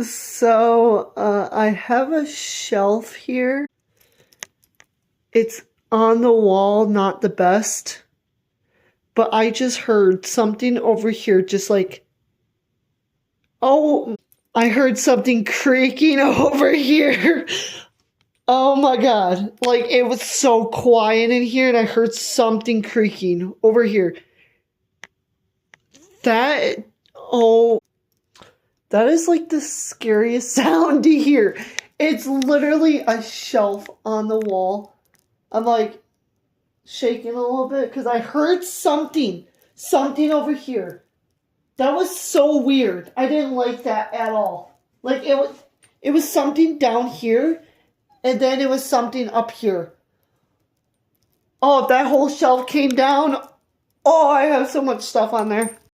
So, I have a shelf here. It's on the wall, not the best. But I just heard something over here, just like, oh, I heard something creaking over here. Oh my God. Like, it was so quiet in here, and I heard something creaking over here. That, oh, that is like the scariest sound to hear. It's literally a shelf on the wall. I'm like shaking a little bit because I heard something over here. That was so weird. I didn't like that at all. Like it was something down here, and then it was something up here. Oh, if that whole shelf came down, oh, I have so much stuff on there.